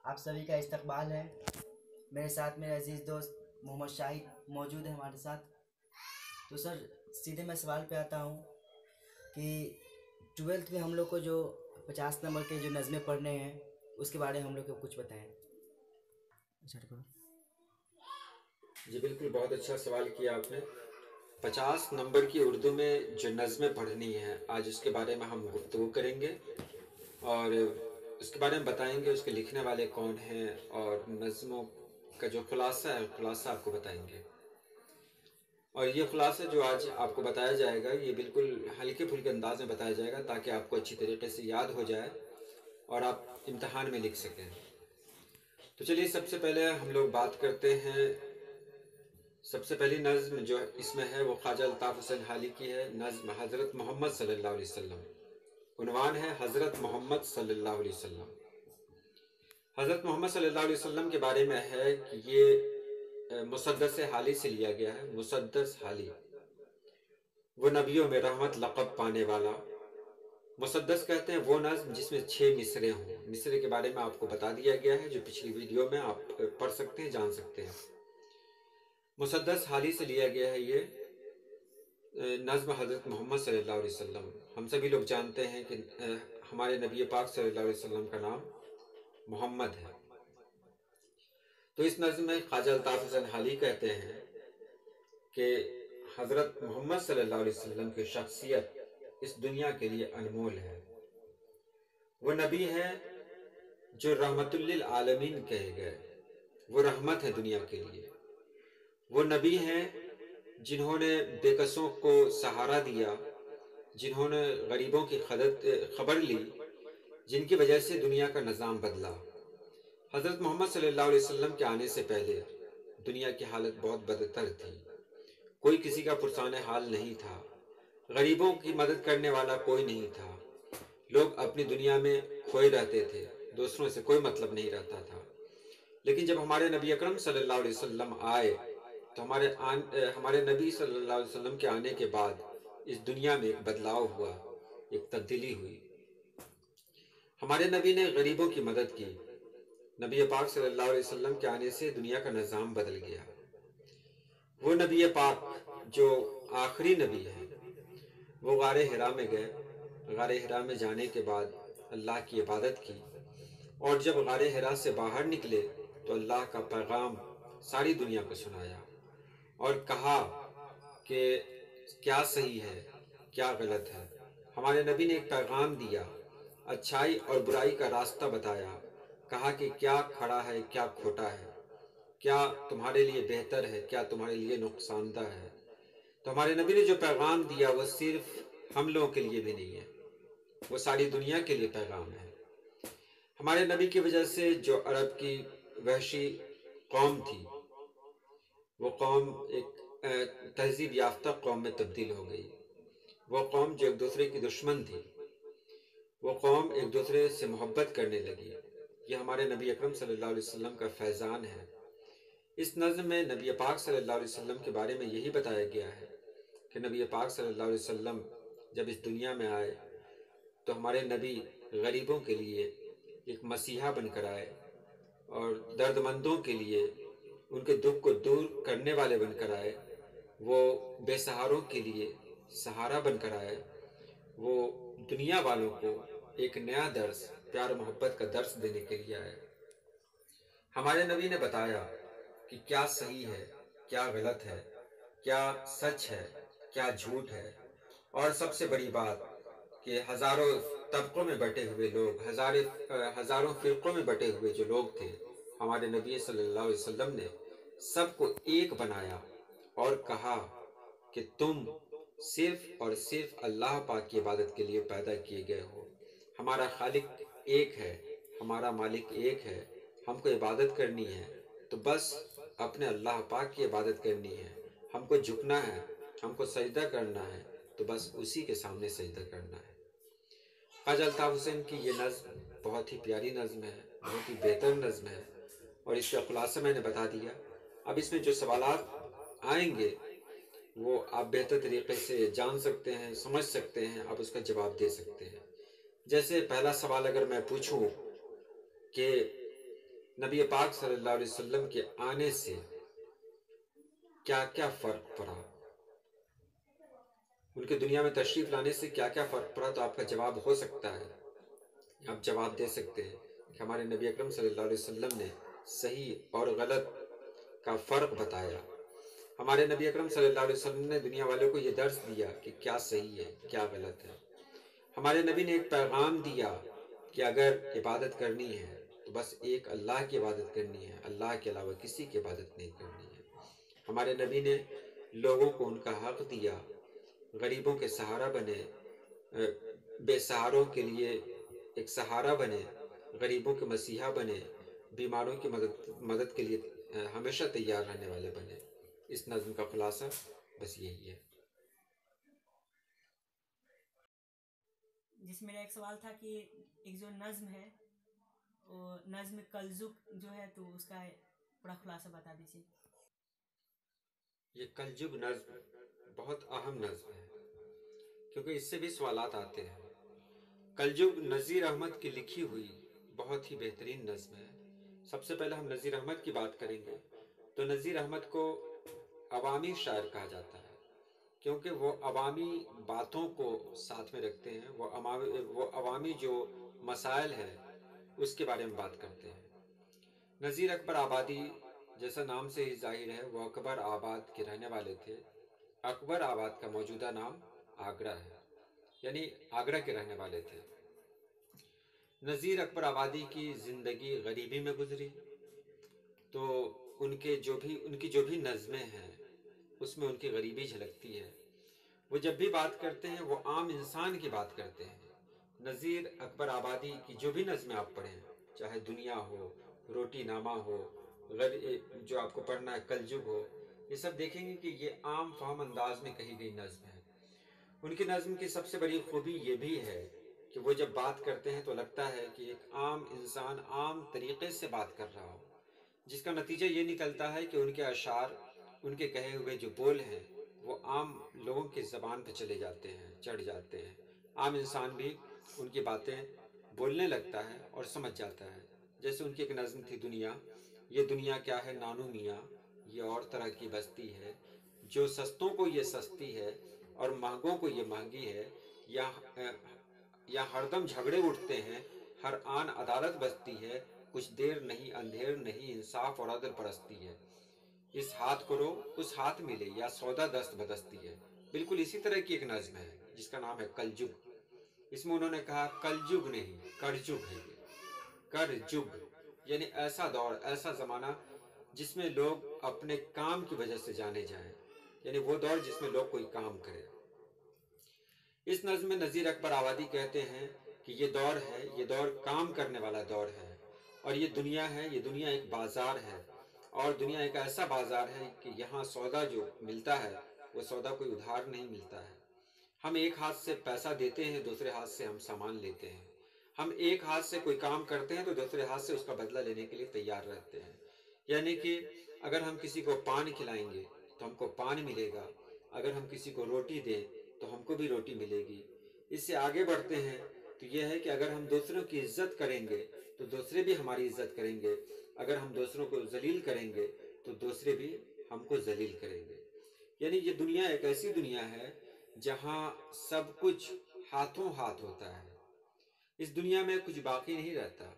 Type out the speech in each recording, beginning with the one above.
آپ سبھی کا استقبال ہے۔ میرے ساتھ میرے عزیز دوست محمد شاہد موجود ہے ہمارے ساتھ۔ تو سر سیدھے میں سوال پہ آتا ہوں کہ 12th میں ہم لوگ کو جو 50 نمبر کے جو نظمیں پڑھنے ہیں اس کے بارے میں ہم لوگ کو کچھ بتائیں۔ جی بالکل، بہت اچھا سوال کیا آپ نے۔ 50 نمبر کی اردو میں جو نظمیں پڑھنی ہیں آج اس کے بارے میں ہم گفتگو کریں گے اور اس کے بارے میں بتائیں گے اس کے لکھنے والے کون ہیں اور نظموں کا جو خلاصہ ہے خلاصہ آپ کو بتائیں گے۔ اور یہ خلاصہ جو آج آپ کو بتایا جائے گا یہ بالکل ہلکے پھلکے انداز میں بتایا جائے گا تاکہ آپ کو اچھی طریقے سے یاد ہو جائے اور آپ امتحان میں لکھ سکیں۔ تو چلیے سب سے پہلے ہم لوگ بات کرتے ہیں، سب سے پہلی نظم جو اس میں ہے وہ خواجہ الطاف حسین حالی کی ہے، نظم حضرت محمد صلی اللہ علیہ وسلم۔ عنوان ہے حضرت محمد صلی اللہ علیہ وسلم۔ حضرت محمد صلی اللہ علیہ وسلم کے بارے میں ہے کہ یہ مسدس حالی سے لیا گیا ہے۔ مسدس حالی وہ نبیوں میں رحمت لقب پانے والا۔ مسدس کہتے ہیں وہ نظم جس میں 6 مصرے ہوں۔ مصرے کے بارے میں آپ کو بتا دیا گیا ہے جو پچھلی ویڈیو میں آپ پڑھ سکتے ہیں، جان سکتے ہیں۔ مسدس حالی سے لیا گیا ہے یہ نظم حضرت محمد صلی اللہ علیہ وسلم۔ ہم سبھی لوگ جانتے ہیں کہ ہمارے نبی پاک صلی اللہ علیہ وسلم کا نام محمد ہے۔ تو اس نظم میں خواجہ الطاف حسین حالی کہتے ہیں کہ حضرت محمد صلی اللہ علیہ وسلم کی شخصیت اس دنیا کے لیے انمول ہے۔ وہ نبی ہے جو رحمت للعالمین کہے گئے، وہ رحمت ہے دنیا کے لیے۔ وہ نبی ہیں جنہوں نے بے کسوں کو سہارا دیا، جنہوں نے غریبوں کی خبر لی، جن کی وجہ سے دنیا کا نظام بدلا۔ حضرت محمد صلی اللہ علیہ وسلم کے آنے سے پہلے دنیا کی حالت بہت بدتر تھی، کوئی کسی کا پرسان حال نہیں تھا، غریبوں کی مدد کرنے والا کوئی نہیں تھا، لوگ اپنی دنیا میں کھوئے رہتے تھے، دوسروں سے کوئی مطلب نہیں رہتا تھا۔ لیکن جب ہمارے نبی اکرم صلی اللہ علیہ وسلم آئے تو ہمارے نبی صلی اللہ علیہ وسلم کے آنے کے بعد اس دنیا میں ایک بدلاؤ ہوا، ایک تبدیلی ہوئی۔ ہمارے نبی نے غریبوں کی مدد کی۔ نبی پاک صلی اللہ علیہ وسلم کے آنے سے دنیا کا نظام بدل گیا۔ وہ نبی پاک جو آخری نبی ہے وہ غار حرا میں گئے۔ غار حرا میں جانے کے بعد اللہ کی عبادت کی اور جب غار حرا سے باہر نکلے تو اللہ کا پیغام ساری دنیا کو سنایا اور کہا کہ کیا صحیح ہے کیا غلط ہے۔ ہمارے نبی نے ایک پیغام دیا، اچھائی اور برائی کا راستہ بتایا، کہا کہ کیا کھڑا ہے کیا کھوٹا ہے، کیا تمہارے لیے بہتر ہے کیا تمہارے لیے نقصان دہ ہے۔ تو ہمارے نبی نے جو پیغام دیا وہ صرف ہم لوگوں کے لیے بھی نہیں ہے، وہ ساری دنیا کے لیے پیغام ہے۔ ہمارے نبی کی وجہ سے جو عرب کی وحشی قوم تھی وہ قوم ایک تہذیب یافتہ قوم میں تبدیل ہو گئی۔ وہ قوم جو ایک دوسرے کی دشمن تھی وہ قوم ایک دوسرے سے محبت کرنے لگی۔ یہ ہمارے نبی اکرم صلی اللہ علیہ وسلم کا فیضان ہے۔ اس نظم میں نبی پاک صلی اللہ علیہ وسلم کے بارے میں یہی بتایا گیا ہے کہ نبی پاک صلی اللہ علیہ وسلم جب اس دنیا میں آئے تو ہمارے نبی غریبوں کے لیے ایک مسیحا بن کر آئے اور درد مندوں کے لیے ان کے دکھ کو دور کرنے والے بن کر آئے، وہ بے سہاروں کے لیے سہارا بن کر آئے، وہ دنیا والوں کو ایک نیا درس، پیار و محبت کا درس دینے کے لیے آئے۔ ہمارے نبی نے بتایا کہ کیا صحیح ہے کیا غلط ہے، کیا سچ ہے کیا جھوٹ ہے، اور سب سے بڑی بات کہ ہزاروں طبقوں میں بٹے ہوئے لوگ، ہزاروں فرقوں میں بٹے ہوئے جو لوگ تھے، ہمارے نبی صلی اللہ علیہ وسلم نے سب کو ایک بنایا اور کہا کہ تم صرف اور صرف اللہ پاک کی عبادت کے لیے پیدا کیے گئے ہو۔ ہمارا خالق ایک ہے، ہمارا مالک ایک ہے، ہم کو عبادت کرنی ہے تو بس اپنے اللہ پاک کی عبادت کرنی ہے، ہم کو جھکنا ہے، ہم کو سجدہ کرنا ہے تو بس اسی کے سامنے سجدہ کرنا ہے۔ خواجہ الطاف حسین کی یہ نظم بہت ہی پیاری نظم ہے، بہت ہی بہتر نظم ہے اور اس کا خلاصہ میں نے بتا دیا۔ اب اس میں جو سوالات آئیں گے وہ آپ بہتر طریقے سے جان سکتے ہیں، سمجھ سکتے ہیں، آپ اس کا جواب دے سکتے ہیں۔ جیسے پہلا سوال اگر میں پوچھوں کہ نبی پاک صلی اللہ علیہ وسلم کے آنے سے کیا کیا فرق پڑا، ان کے دنیا میں تشریف لانے سے کیا کیا فرق پڑا، تو آپ کا جواب ہو سکتا ہے، آپ جواب دے سکتے ہیں کہ ہمارے نبی اکرم صلی اللہ علیہ وسلم نے صحیح اور غلط کا فرق بتایا۔ ہمارے نبی اکرم صلی اللہ علیہ وسلم نے دنیا والوں کو یہ درس دیا کہ کیا صحیح ہے کیا غلط ہے۔ ہمارے نبی نے ایک پیغام دیا کہ اگر عبادت کرنی ہے تو بس ایک اللہ کی عبادت کرنی ہے، اللہ کے علاوہ کسی کی عبادت نہیں کرنی ہے۔ ہمارے نبی نے لوگوں کو ان کا حق دیا، غریبوں کے سہارا بنے، بے سہاروں کے لیے ایک سہارا بنے، غریبوں کے مسیحا بنے، بیماروں کی مدد کے لیے ہمیشہ تیار رہنے والے بنے۔ اس نظم کا خلاصہ بس یہی ہے۔ جس میرا ایک سوال تھا کہ ایک جو نظم ہے وہ نظم کلزق جو ہے تو اس کا بڑا خلاصہ بتا دیجیے۔ یہ کلجگ نظم بہت اہم نظم ہے کیونکہ اس سے بھی سوالات آتے ہیں۔ کلجگ نذیر احمد کی لکھی ہوئی بہت ہی بہترین نظم ہے۔ سب سے پہلے ہم نذیر احمد کی بات کریں گے تو نذیر احمد کو عوامی شاعر کہا جاتا ہے کیونکہ وہ عوامی باتوں کو ساتھ میں رکھتے ہیں، وہ عوامی جو مسائل ہیں اس کے بارے میں بات کرتے ہیں۔ نذیر اکبر آبادی جیسا نام سے ہی ظاہر ہے، وہ اکبر آباد کے رہنے والے تھے۔ اکبر آباد کا موجودہ نام آگرہ ہے، یعنی آگرہ کے رہنے والے تھے۔ نذیر اکبر آبادی کی زندگی غریبی میں گزری، تو ان کی جو بھی نظمیں ہیں اس میں ان کی غریبی جھلکتی ہے۔ وہ جب بھی بات کرتے ہیں وہ عام انسان کی بات کرتے ہیں۔ نذیر اکبر آبادی کی جو بھی نظمیں آپ پڑھیں، چاہے دنیا ہو، روٹی نامہ ہو، جو آپ کو پڑھنا ہے کلجگ ہو، یہ سب دیکھیں گے کہ یہ عام فہم انداز میں کہی گئی نظم ہے۔ ان کی نظم کی سب سے بڑی خوبی یہ بھی ہے کہ وہ جب بات کرتے ہیں تو لگتا ہے کہ ایک عام انسان عام طریقے سے بات کر رہا ہو، جس کا نتیجہ یہ نکلتا ہے کہ ان کے اشعار، ان کے کہے ہوئے جو بول ہیں وہ عام لوگوں کی زبان پہ چلے جاتے ہیں، چڑھ جاتے ہیں۔ عام انسان بھی ان کی باتیں بولنے لگتا ہے اور سمجھ جاتا ہے۔ جیسے ان کی ایک نظم تھی دنیا، یہ دنیا کیا ہے نانو میاں، یہ اور طرح کی بستی ہے، جو سستوں کو یہ سستی ہے اور مہنگوں کو یہ مہنگی ہے، یا ہردم جھگڑے اٹھتے ہیں، ہر آن عدالت بستی ہے، کچھ دیر نہیں اندھیر نہیں انصاف اور عدل پرستی ہے، اس ہاتھ کرو اس ہاتھ ملے یا سودا دست بدستی ہے۔ بالکل اسی طرح کی ایک نظم ہے جس کا نام ہے کلجگ۔ اس میں انہوں نے کہا کلجگ نہیں کرجگ ہے، یہ کرجگ یعنی ایسا دور، ایسا زمانہ جس میں لوگ اپنے کام کی وجہ سے جانے جائیں، یعنی وہ دور جس میں لوگ کوئی کام کرے۔ اس نظم میں نذیر اکبر آبادی کہتے ہیں کہ یہ دور ہے، یہ دور کام کرنے والا دور ہے، اور یہ دنیا ہے، یہ دنیا ایک بازار ہے، اور دنیا ایک ایسا بازار ہے کہ یہاں سودا جو ملتا ہے وہ سودا کوئی ادھار نہیں ملتا ہے۔ ہم ایک ہاتھ سے پیسہ دیتے ہیں، دوسرے ہاتھ سے ہم سامان لیتے ہیں۔ ہم ایک ہاتھ سے کوئی کام کرتے ہیں تو دوسرے ہاتھ سے اس کا بدلہ لینے کے لیے تیار رہتے ہیں۔ یعنی کہ اگر ہم کسی کو پان کھلائیں گے تو ہم کو پان ملے گا، اگر ہم کسی کو روٹی دیں تو ہم کو بھی روٹی ملے گی۔ اس سے آگے بڑھتے ہیں تو یہ ہے کہ اگر ہم دوسروں کی عزت کریں گے تو دوسرے بھی ہماری عزت کریں گے، اگر ہم دوسروں کو ذلیل کریں گے تو دوسرے بھی ہم کو ذلیل کریں گے۔ یعنی یہ دنیا ایک ایسی دنیا ہے جہاں سب کچھ ہاتھوں ہاتھ ہوتا ہے۔ اس دنیا میں کچھ باقی نہیں رہتا۔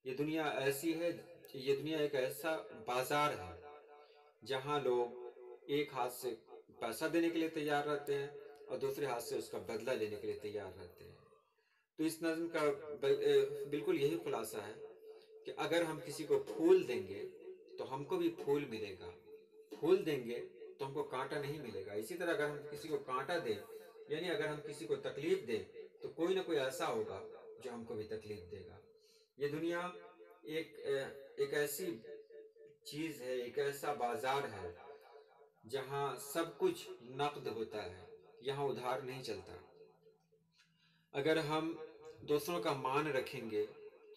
یہ دنیا ایسی ہے، یہ دنیا ایک ایسا بازار ہے جہاں لوگ ایک ہاتھ سے پیسہ دینے کے لیے تیار رہتے ہیں اور دوسرے ہاتھ سے اس کا بدلہ لینے کے لیے تیار رہتے ہیں۔ تو اس نظم کا بالکل یہی خلاصہ ہے کہ اگر ہم کسی کو پھول دیں گے تو ہم کو بھی پھول ملے گا، پھول دیں گے تو ہم کو کانٹا نہیں ملے گا۔ اسی طرح اگر ہم کسی کو کانٹا دیں، یعنی اگر ہم کسی کو تکلیف دیں تو کوئی نہ کوئی ایسا ہوگا جو ہم کو بھی تکلیف دے گا۔ یہ دنیا ایک ایسی چیز ہے، ایک ایسا بازار ہے جہاں سب کچھ نقد ہوتا ہے، یہاں ادھار نہیں چلتا۔ اگر ہم دوسروں کا مان رکھیں گے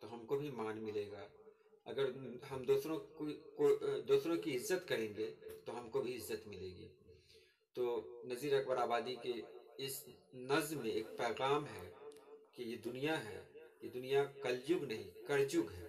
تو ہم کو بھی مان ملے گا، اگر ہم دوسروں کی عزت کریں گے تو ہم کو بھی عزت ملے گی۔ تو نذیر اکبر آبادی کے اس نظم میں ایک پیغام ہے کہ یہ دنیا ہے، یہ دنیا کلجگ نہیں کرجگ ہے۔